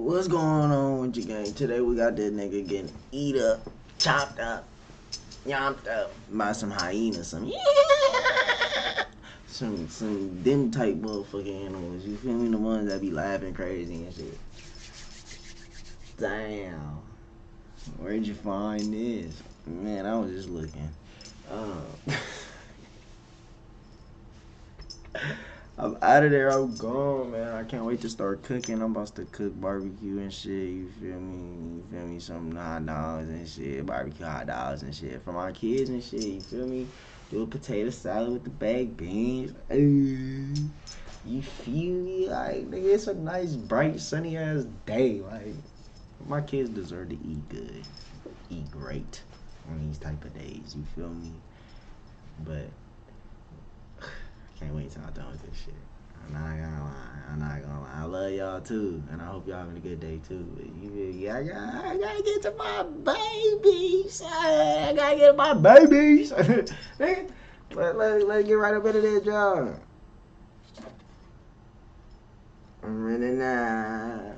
What's going on with your gang? Today we got that nigga getting eat up, chopped up, yomped up by some hyenas, some them type motherfucking animals. You feel me? The ones that be laughing crazy and shit. Damn. Where'd you find this? Man, I was just looking. I'm out of there. I'm gone, man. I can't wait to start cooking. I'm about to cook barbecue and shit. You feel me? You feel me? Some hot dogs and shit. Barbecue hot dogs and shit for my kids and shit. You feel me? Do a potato salad with the baked beans. You feel me? Like, nigga, it's a nice, bright, sunny ass day. Like, my kids deserve to eat good, eat great on these type of days. You feel me? But can't wait till I'm done with this shit. I'm not gonna lie. I love y'all too, and I hope y'all having a good day too. But I gotta get to my babies. I gotta get to my babies. Let's get right up into this job. I'm running now.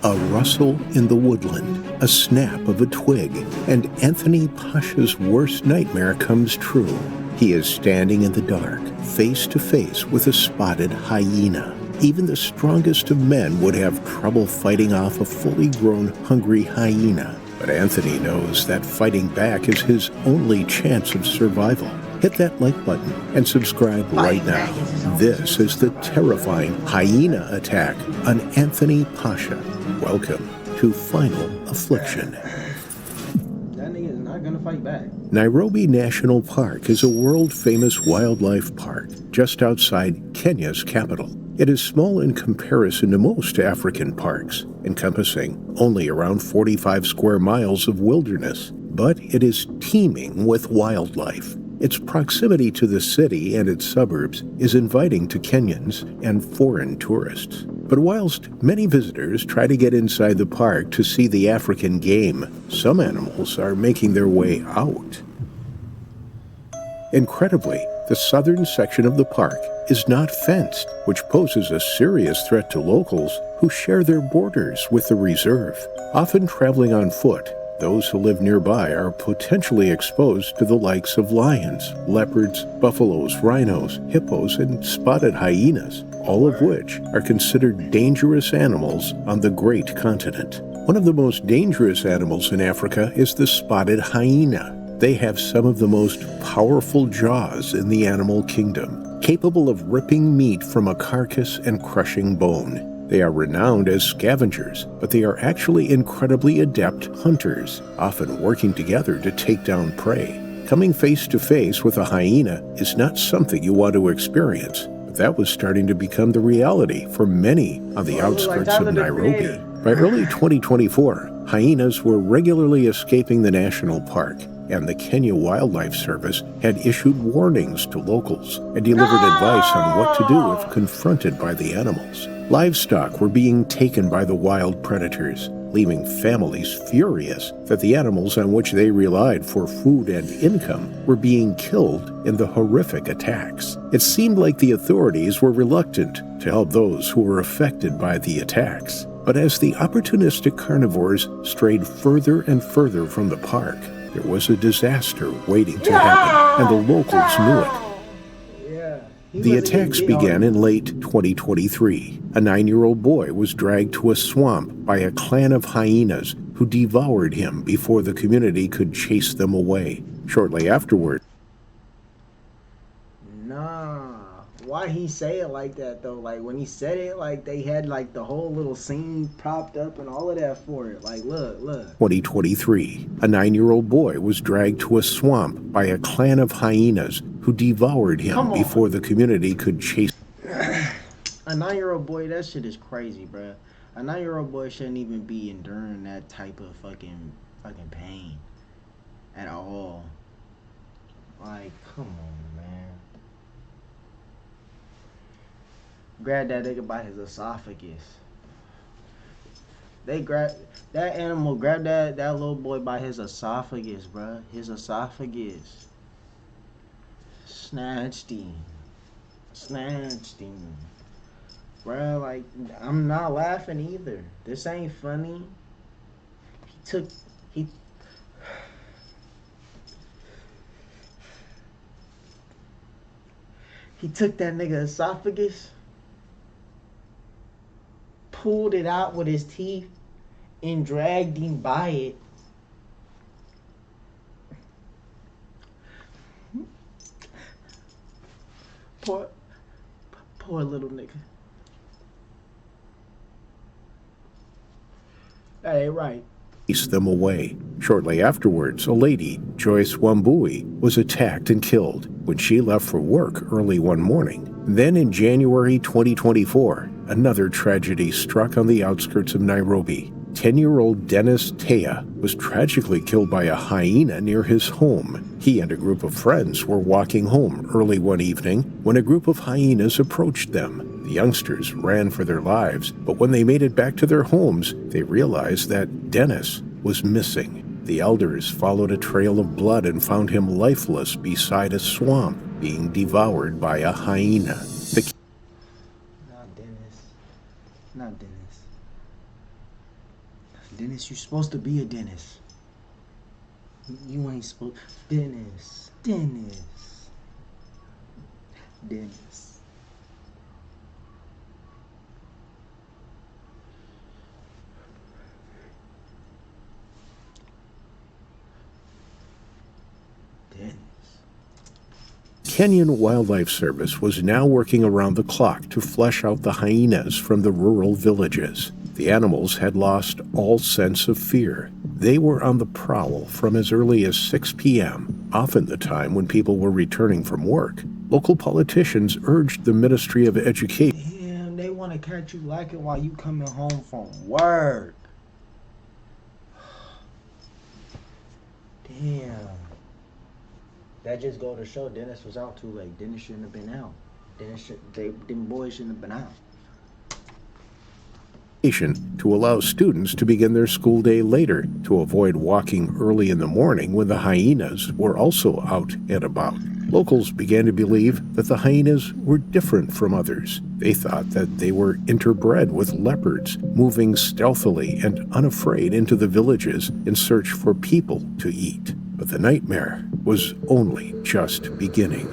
A rustle in the woodland, a snap of a twig, and Anthony Pasha's worst nightmare comes true. He is standing in the dark, face to face with a spotted hyena. Even the strongest of men would have trouble fighting off a fully grown, hungry hyena. But Anthony knows that fighting back is his only chance of survival. Hit that like button and subscribe right now. This is the terrifying hyena attack on Anthony Pasha. Welcome to Final Affliction. That nigga is not gonna fight back. Nairobi National Park is a world-famous wildlife park just outside Kenya's capital. It is small in comparison to most African parks, encompassing only around 45 square miles of wilderness, but it is teeming with wildlife. Its proximity to the city and its suburbs is inviting to Kenyans and foreign tourists. But whilst many visitors try to get inside the park to see the African game, some animals are making their way out. Incredibly, the southern section of the park is not fenced, which poses a serious threat to locals who share their borders with the reserve. Often traveling on foot, those who live nearby are potentially exposed to the likes of lions, leopards, buffaloes, rhinos, hippos, and spotted hyenas, all of which are considered dangerous animals on the great continent. One of the most dangerous animals in Africa is the spotted hyena. They have some of the most powerful jaws in the animal kingdom, capable of ripping meat from a carcass and crushing bone. They are renowned as scavengers, but they are actually incredibly adept hunters, often working together to take down prey. Coming face to face with a hyena is not something you want to experience, but that was starting to become the reality for many on the outskirts of Nairobi. By early 2024, hyenas were regularly escaping the national park, and the Kenya Wildlife Service had issued warnings to locals and delivered advice on what to do if confronted by the animals. Livestock were being taken by the wild predators, leaving families furious that the animals on which they relied for food and income were being killed in the horrific attacks. It seemed like the authorities were reluctant to help those who were affected by the attacks. But as the opportunistic carnivores strayed further and further from the park, there was a disaster waiting to happen, and the locals knew it. The attacks began in late 2023. A 9-year-old boy was dragged to a swamp by a clan of hyenas who devoured him before the community could chase them away. Shortly afterward, why he say it like that though? Like when he said it, like they had like the whole little scene propped up and all of that for it. Like look. 2023. A 9-year-old boy was dragged to a swamp by a clan of hyenas who devoured him before the community could chase. A 9-year-old boy, that shit is crazy, bruh. A 9-year-old boy shouldn't even be enduring that type of fucking pain at all. Like, come on, man. Grab that nigga by his esophagus. They grab that animal, grab that little boy by his esophagus, bruh. His esophagus. Snatched him. Bruh, like, I'm not laughing either. This ain't funny. He took, he, he took that nigga esophagus, pulled it out with his teeth, and dragged him by it. Poor, poor little nigga. That ain't right. Chased them away. Shortly afterwards, a lady, Joyce Wambui, was attacked and killed when she left for work early one morning. Then in January 2024, another tragedy struck on the outskirts of Nairobi. 10-year-old Dennis Taya was tragically killed by a hyena near his home. He and a group of friends were walking home early one evening when a group of hyenas approached them. The youngsters ran for their lives, but when they made it back to their homes, they realized that Dennis was missing. The elders followed a trail of blood and found him lifeless beside a swamp, being devoured by a hyena. Not Dennis. Not Dennis. Dennis, you supposed to be a Dennis. You ain't supposed. Dennis. Dennis. Dennis. Dennis. Kenyan Wildlife Service was now working around the clock to flush out the hyenas from the rural villages. The animals had lost all sense of fear. They were on the prowl from as early as 6 p.m., often the time when people were returning from work. Local politicians urged the Ministry of Education. Damn, they want to catch you lacking while you coming home from work. Damn. That just go to show Dennis was out too late. Dennis shouldn't have been out. Them boys shouldn't have been out. To allow students to begin their school day later to avoid walking early in the morning when the hyenas were also out and about. Locals began to believe that the hyenas were different from others. They thought that they were interbred with leopards, moving stealthily and unafraid into the villages in search for people to eat. But the nightmare was only just beginning.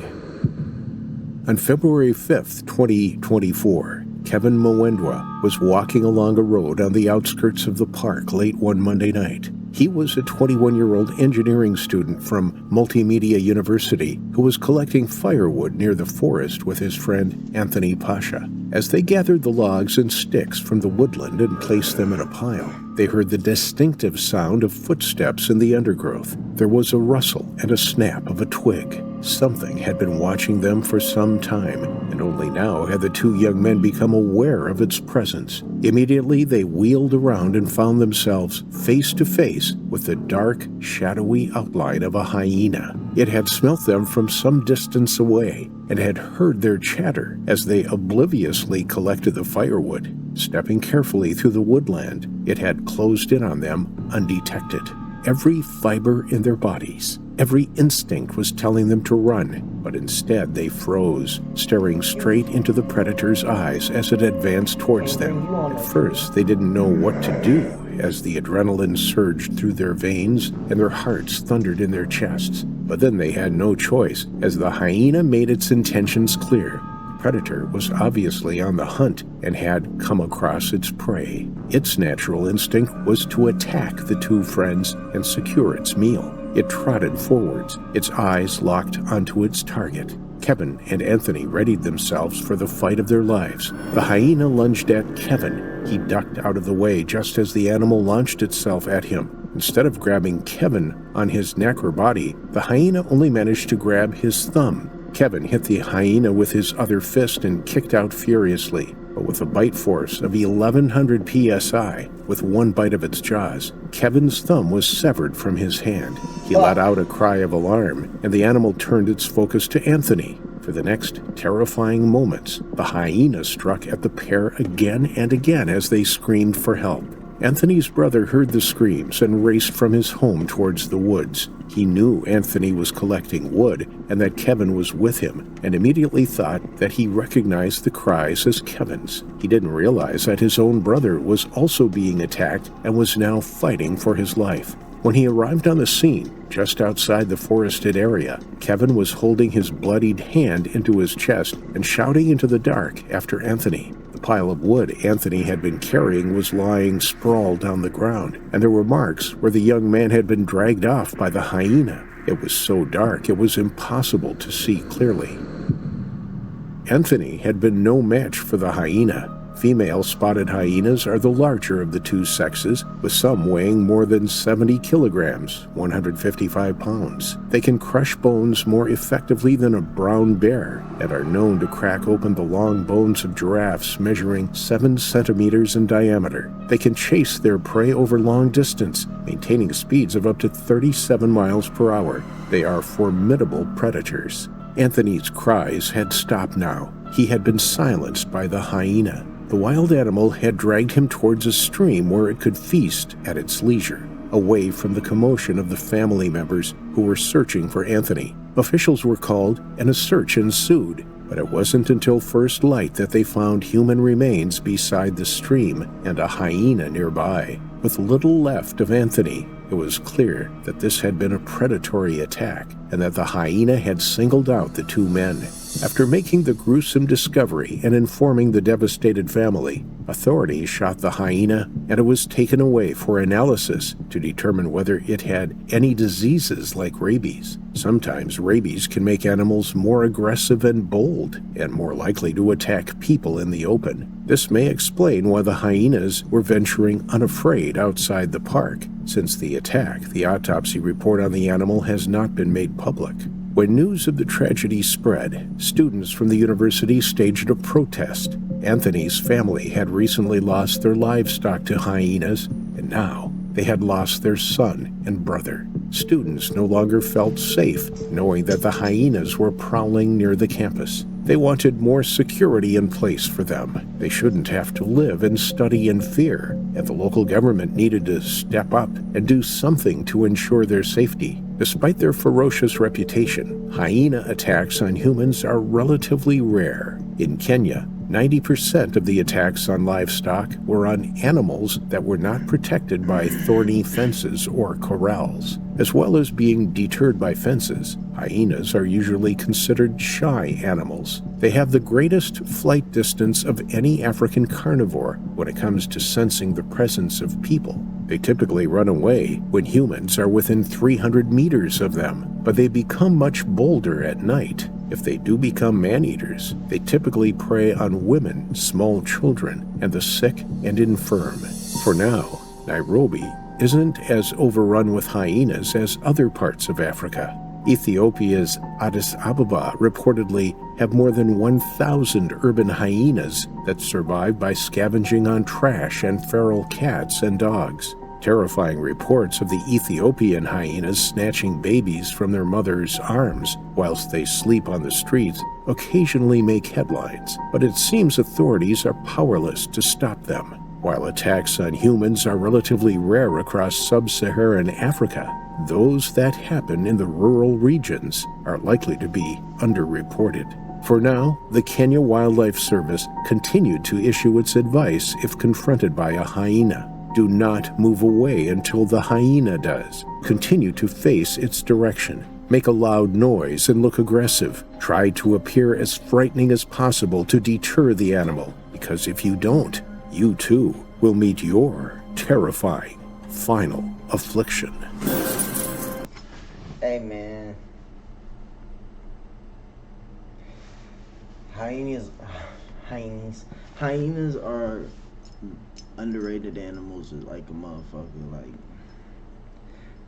On February 5th, 2024, Kevin Mwendwa was walking along a road on the outskirts of the park late one Monday night. He was a 21-year-old engineering student from Multimedia University who was collecting firewood near the forest with his friend Anthony Pasha. As they gathered the logs and sticks from the woodland and placed them in a pile, they heard the distinctive sound of footsteps in the undergrowth. There was a rustle and a snap of a twig. Something had been watching them for some time, and only now had the two young men become aware of its presence. Immediately, they wheeled around and found themselves face to face with the dark, shadowy outline of a hyena. It had smelt them from some distance away and had heard their chatter as they obliviously collected the firewood. Stepping carefully through the woodland, it had closed in on them undetected. Every fiber in their bodies, every instinct was telling them to run, but instead they froze, staring straight into the predator's eyes as it advanced towards them. At first, they didn't know what to do as the adrenaline surged through their veins and their hearts thundered in their chests. But then they had no choice as the hyena made its intentions clear. The predator was obviously on the hunt and had come across its prey. Its natural instinct was to attack the two friends and secure its meal. It trotted forwards, its eyes locked onto its target. Kevin and Anthony readied themselves for the fight of their lives. The hyena lunged at Kevin. He ducked out of the way just as the animal launched itself at him. Instead of grabbing Kevin on his neck or body, the hyena only managed to grab his thumb. Kevin hit the hyena with his other fist and kicked out furiously, but with a bite force of 1,100 psi, with one bite of its jaws, Kevin's thumb was severed from his hand. He let out a cry of alarm, and the animal turned its focus to Anthony. For the next terrifying moments, the hyena struck at the pair again and again as they screamed for help. Anthony's brother heard the screams and raced from his home towards the woods. He knew Anthony was collecting wood and that Kevin was with him, and immediately thought that he recognized the cries as Kevin's. He didn't realize that his own brother was also being attacked and was now fighting for his life. When he arrived on the scene, just outside the forested area, Kevin was holding his bloodied hand into his chest and shouting into the dark after Anthony. The pile of wood Anthony had been carrying was lying sprawled on the ground, and there were marks where the young man had been dragged off by the hyena. It was so dark it was impossible to see clearly. Anthony had been no match for the hyena. Female spotted hyenas are the larger of the two sexes, with some weighing more than 70 kilograms, 155 pounds. They can crush bones more effectively than a brown bear and are known to crack open the long bones of giraffes measuring 7 centimeters in diameter. They can chase their prey over long distance, maintaining speeds of up to 37 miles per hour. They are formidable predators. Anthony's cries had stopped now. He had been silenced by the hyena. The wild animal had dragged him towards a stream where it could feast at its leisure, away from the commotion of the family members who were searching for Anthony. Officials were called and a search ensued, but it wasn't until first light that they found human remains beside the stream and a hyena nearby. With little left of Anthony, it was clear that this had been a predatory attack and that the hyena had singled out the two men. After making the gruesome discovery and informing the devastated family, authorities shot the hyena and it was taken away for analysis to determine whether it had any diseases like rabies. Sometimes rabies can make animals more aggressive and bold and more likely to attack people in the open. This may explain why the hyenas were venturing unafraid outside the park. Since the attack, the autopsy report on the animal has not been made public. When news of the tragedy spread, students from the university staged a protest. Anthony's family had recently lost their livestock to hyenas, and now they had lost their son and brother. Students no longer felt safe knowing that the hyenas were prowling near the campus. They wanted more security in place for them. They shouldn't have to live and study in fear, and the local government needed to step up and do something to ensure their safety. Despite their ferocious reputation, hyena attacks on humans are relatively rare. In Kenya, 90% of the attacks on livestock were on animals that were not protected by thorny fences or corrals. As well as being deterred by fences, hyenas are usually considered shy animals. They have the greatest flight distance of any African carnivore when it comes to sensing the presence of people. They typically run away when humans are within 300 meters of them, but they become much bolder at night. If they do become man-eaters, they typically prey on women, small children, and the sick and infirm. For now, Nairobi isn't as overrun with hyenas as other parts of Africa. Ethiopia's Addis Ababa reportedly have more than 1,000 urban hyenas that survive by scavenging on trash and feral cats and dogs. Terrifying reports of the Ethiopian hyenas snatching babies from their mothers' arms whilst they sleep on the streets occasionally make headlines, but it seems authorities are powerless to stop them. While attacks on humans are relatively rare across sub-Saharan Africa, those that happen in the rural regions are likely to be underreported. For now, the Kenya Wildlife Service continued to issue its advice if confronted by a hyena. Do not move away until the hyena does. Continue to face its direction. Make a loud noise and look aggressive. Try to appear as frightening as possible to deter the animal, because if you don't, you too will meet your terrifying final affliction. Hey man, hyenas are underrated animals like a motherfucker. Like,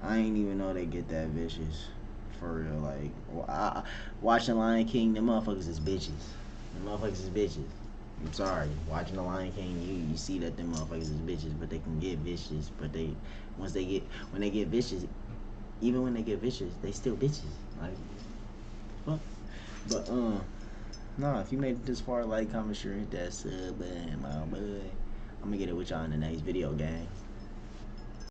I ain't even know they get that vicious for real. Like, watching Lion King, them motherfuckers is bitches. Them motherfuckers is bitches. I'm sorry. Watching the Lion King, you see that them motherfuckers is bitches, but they can get vicious. But when they get vicious, even when they get vicious, they still bitches. Like, fuck. But nah, if you made it this far, like, comment, sure, hit that sub button, my boy. I'm gonna get it with y'all in the next video, gang.